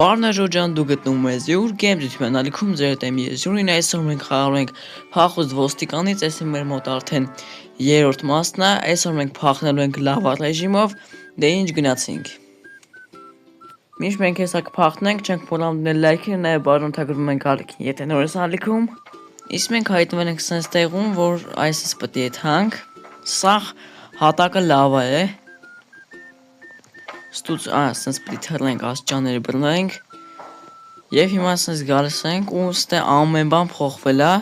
Պարն Ժոջան, դու գտնում ես յուր գեյմերի թվանալիքում ձեր հետ եմ ես յուրին այսօր մենք խաղալու ենք փախուստ ոստիկանից, այս մեր մոտ արդեն երրորդ մասն է, այսօր մենք փախնելու ենք լավա ռեժիմով, դե ինչ գնացինք։ Միշտ մենք հեսա կփախնենք, չենք փորլամ դնել լայքերը, նաև բաժանորդագրվում ենք ալիքին, եթե նոր ես ալիքում, իսկ մենք հայտնվել ենք սենց տեղում, որ այսպես պետք է եթանք, սաղ հատակը լավա է։ Ստուց սենց պիտի թռնենք, աստիճանները բռնենք և հիմա սենց գալիս ենք ու ստե ամեն բան փոխվել է,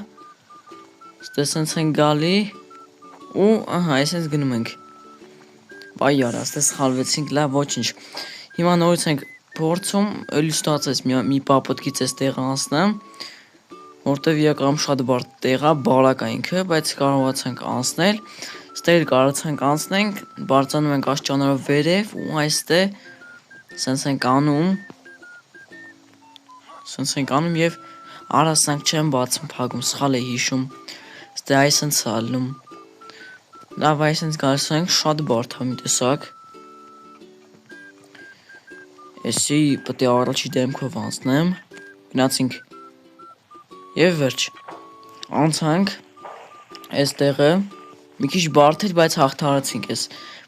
ստե սենց ենք գալի ու այսենց գնում ենք, բայ արա, ստե սխալվեցինք, լավ ոչինչ, հիմա նորից ենք փորձում, էլի ստացեց մի պապոտքից այս տեղը անցնեմ, որտև իրականում շատ բարդ տեղ է, բարակ է ինքը, բայց կարողացանք անցնել, ստե էլ կարողացանք անցնենք, բարձրանում ենք աստիճաններով վերև ու այստե սենց ենք անում և առասանք չեմ բացում փակում, սխալ է հիշում, ստե այսենց ալնում, լավ այսենց գալիս ենք, շատ բարդ է մի տեսակ, էսի պետք է առաջի դեմքով անցնեմ, գնացինք և վերջ, անցանք այս տեղը, մի քիչ բարդ էր, բայց հաղթարեցինք այս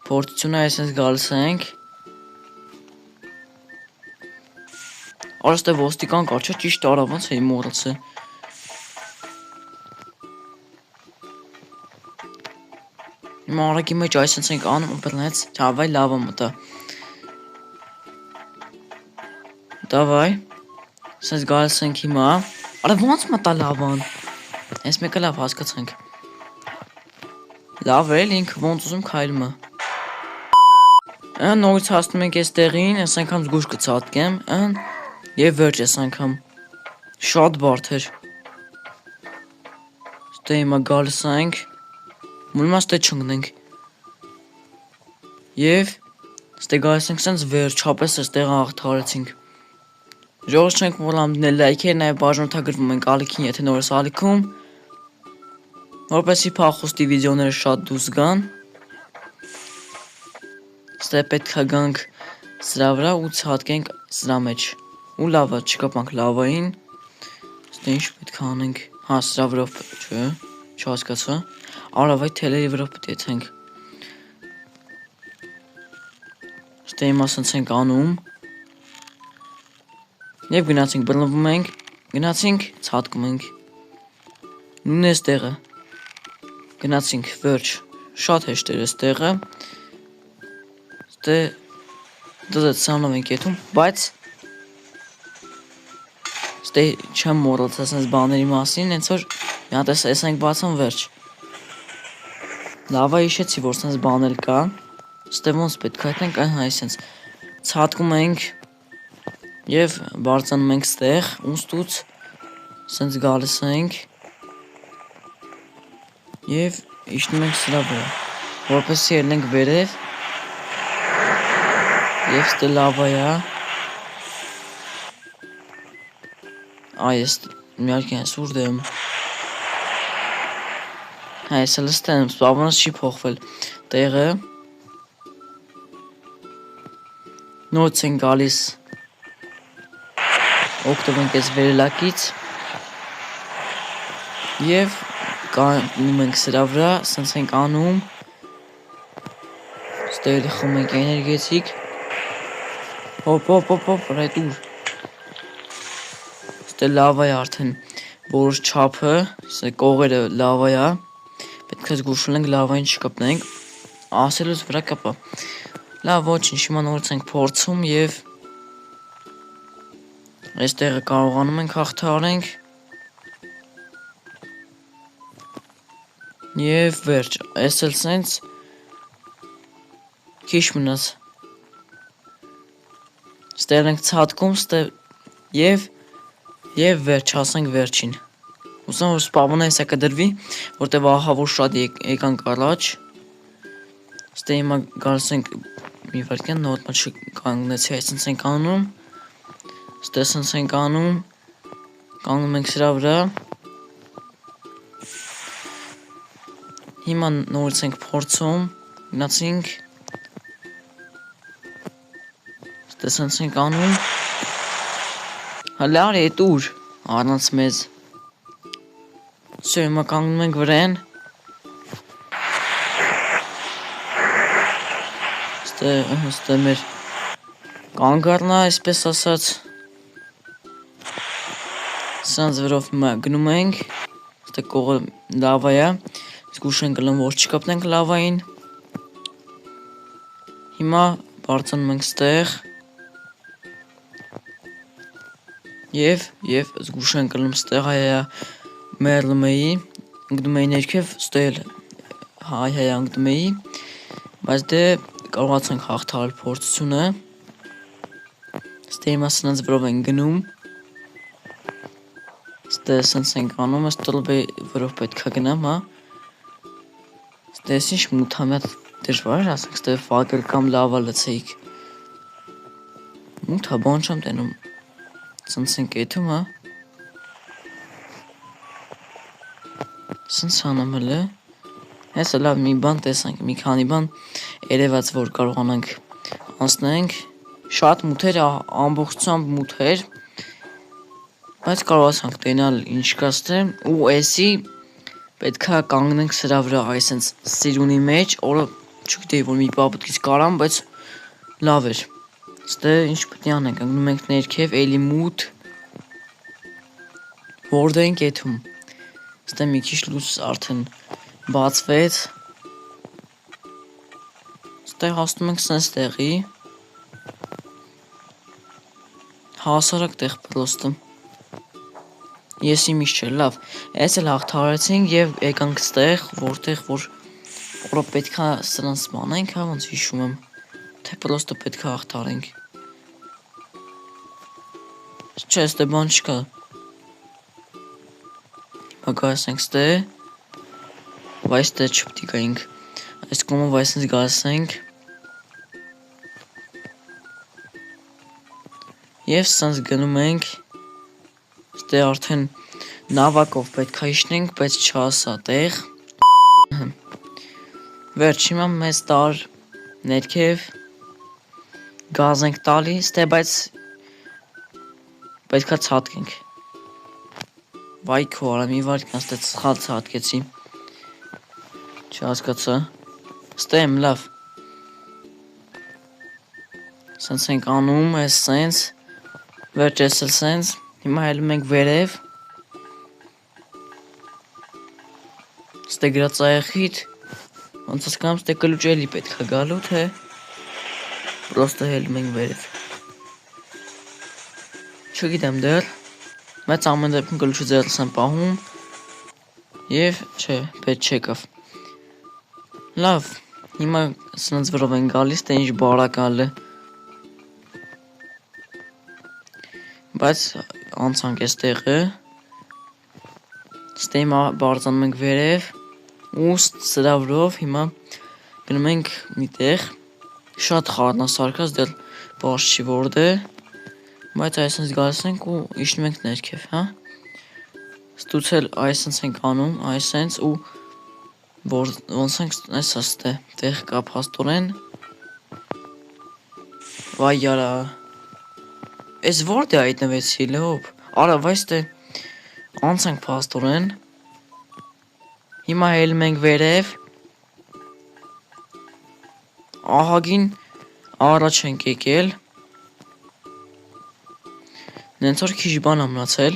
փորձությունը, այսպես գալիս ենք, արստե ոստիկան կար, չէ ճիշտ արա, ոնց էի մոռացել, հիմա արագի մեջ այսպես ենք անում, բռնեց, հավայ լավը մտա, դավայ, սենց գալիս ենք հիմա, արա ոնց մտա լավան, այս մեկը լավ հասկացանք, լավ էլ ինքը ոնց ուզում քայլում է, նորից հասնում ենք այս տեղին, այս անգամ զգույշ կցատկեմ, և վերջ այս անգամ, շատ բարդ էր, ստե հիմա գալիս ենք, մույմա ստե չնգնենք, և ստե գալիս ենք սենց վերջապես այս տեղը հաղթարեցինք, ժողովուրդ չենք մոռանում դնել լայքեր, նաև բաժանորդագրվում ենք ալիքին, եթե նոր ես ալիքում, որպեսզի փախուստի վիդեոները շատ դուրս գան, ստե պետք է գանք սրա վրա ու ցատկենք սրա մեջ, ու լավա չկապանք լավային, ստե ինչ պետք է անենք, սրա վրով չէ, չհասկացա, արա վայ թելերի վրով պետք է եթենք, ստե հիմա սենց ենք անում, և գնացինք, բռնվում ենք, գնացինք, ցատկում ենք, նույն այս տեղը, գնացինք, վերջ, շատ հեշտ էր այս տեղը, ստե դզեց սանով ենք եթում, բայց ստե չեմ մոռացել սենց բաների մասին, հենց որ մի հատ այս ենք բացում վերջ, լավա հիշեցի, որ սենց բան էլ կա, ստե ոնց պետք է հետենք, այսենց, ցատկում ենք, և բարձանում ենք ստեղ, ունստուց, սենց գալիս ենք, և իշնում ենք սրա վրա, որպեսզի ելնենք վերև, և ստե լավա է, այս միարկի այս ուրդ եմ, այս էլ ստեմ, սպավոնս չի փոխվել, տեղը, նորից ենք գալիս, օգտվենք այս վերելակից, և կանում ենք սրա վրա, սենց ենք անում, ստե էլի խմում ենք էներգետիկ, հոպ, ռետուր, ստե լավա է արդեն որոշ չափը, ստե կողերը լավա է, պետք է զգուշ լինենք լավային չկպնենք, ասելուց վրա կպա, լավ ոչինչ, հիմա նորից ենք փորձում և այս տեղը կարողանում ենք հաղթահարենք և վերջ, այս էլ սենց քիչ մնաց, ստեղ ենք ցատկում և վերջ, հասանք վերջին, ուսամ որ սպավոնը հեսա կդրվի, որտև ահա որ շատ եկանք առաջ, ստե հիմա գալիս ենք մի վարկյան, նորմալ չկանգնեցի, այսենց ենք անում, ստե սենց ենք անում, կանգնում ենք սրա վրա, հիմա նորից ենք փորձում, գնացինք, ստե սենց ենք անում, Հլար է տուր, առանց մեզ։ Սո հիմա կանգնում ենք վրեն։ Ստե մեր կանգառնա, այսպես ասած։ Սանց վրով հիմա գնում ենք։ Ստե կողը լավա է։ Իսկ ուշ ենք գլում, որ չկապնենք լավային։ Հիմա բարձանում ենք ստեղ։ Եվ զգուշ ենք գնում ստեղ հայա մերլում էի, ընգնում էի ներքև, ստել հայա ընգնում էի, բայց դե կարողացանք հաղթահարել փորձությունը, ստե հիմա սնանց վրով ենք գնում, ստե սնց ենք անում, ես տլբ վրով պետք է գնամ, հա, ստե ես ինչ մութամյատ դժվար ասենք, ստե վագր կամ լավա լծեիք, մութա բան չեմ տենում, սնց ենք եթում, հա, սնց անեմ հլը, հեսը լավ մի բան տեսանք, մի քանի բան երևաց, որ կարողանանք անցնենք, շատ մութեր, ամբողջությամբ մութեր, բայց կարողացանք տենալ ինչ կաստը, ու էսի պետքա կանգնենք սրա վրա այսենց սիրունի մեջ, օրը չգիտեի, որ մի պապտքից կարամ, բայց լավ էր, ստե ինչ պտի անենք, ընգնում ենք ներքև, էլի մութ, որդ ենք եթում, ստե մի քիչ լույս արդեն բացվեց, ստե հասնում ենք սենց տեղի, հասարակ տեղ պրոստը, ես իմիշ չէ, լավ, ես էլ հաղթարեցինք և եկանք ստեղ, որտեղ, որ պետքա սրանց մանենք, հա, ոնց հիշում եմ, թե պրոստը պետքա հաղթարենք, չէ, ստե բան չկա, գայս ենք ստե, վայս տե չպտի գայինք, այս կոմը վայս ենք գայս ենք, և սանց գնում ենք, ստե արդեն նավակով պետք է իշնենք, բայց չասա տեղ, վերջ հիմա մեզ տար ներքև, գազ ենք տալի, ստե բայց պետք է ծատկենք, վայ քո արա մի վարկան ստե ծխալ ծատկեցի, չհասկացա, ստե եմ լավ, սենց ենք անում, ես սենց, վերջ ես էլ սենց, հիմա հելում ենք վերև, ստե գրած այախիտ, ոնց ասկամ ստե կլուչ էլի պետք է գալու, թե, պրոստը հելում ենք վերև, չգիտեմ դեր, մեծ ամեն դեպքում կլուչը ձերս եմ պահում, և չէ, պետ չեկավ, լավ, հիմա սնած վրով են գալիս, թե ինչ բարակալ է, բայց անցանք ես տեղը, ստե հիմա բարձանում ենք վերև, ու սրա վրով հիմա գնում ենք մի տեղ, շատ խառնասարկած դել բաշ չի որդ է, բայց այսենց գալիս ենք ու իշնում ենք ներքև, հա, ստուց էլ այսենց ենք անում, այսենց ու ոնց ենք այսա ստե, տեղ կա պաստորեն, վայ արա, ես որդ է այտնվեցի լոբ, արա վայս տե, անցանք պաստորեն, հիմա հելում ենք վերև, ահագին առաջ ենք եկել, նենց որ քիչ բան ամնացել,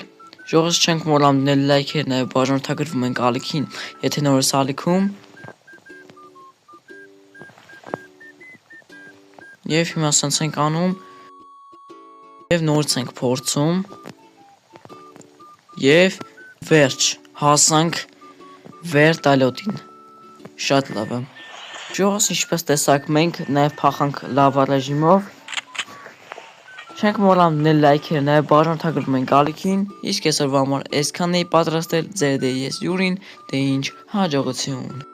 ժողս չենք մոլամ դնել լայքեր, նաև բաժանորդագրվում ենք ալիքին, եթե նոր ես ալիքում, և հիմա սենց ենք անում, և նորից ենք փորձում, և վերջ, հասանք վեր տալյոտին, շատ լավ է, ժողս ինչպես տեսակ մենք նաև պախանք լավա ռեժիմով, չենք մոլամ դնել լայքեր, նաև բաժանորդագրվում ենք ալիքին, իսկ այսօրվա համար այսքանն էի պատրաստել, ձեր դե ես յուրին, դե ինչ հաջողություն։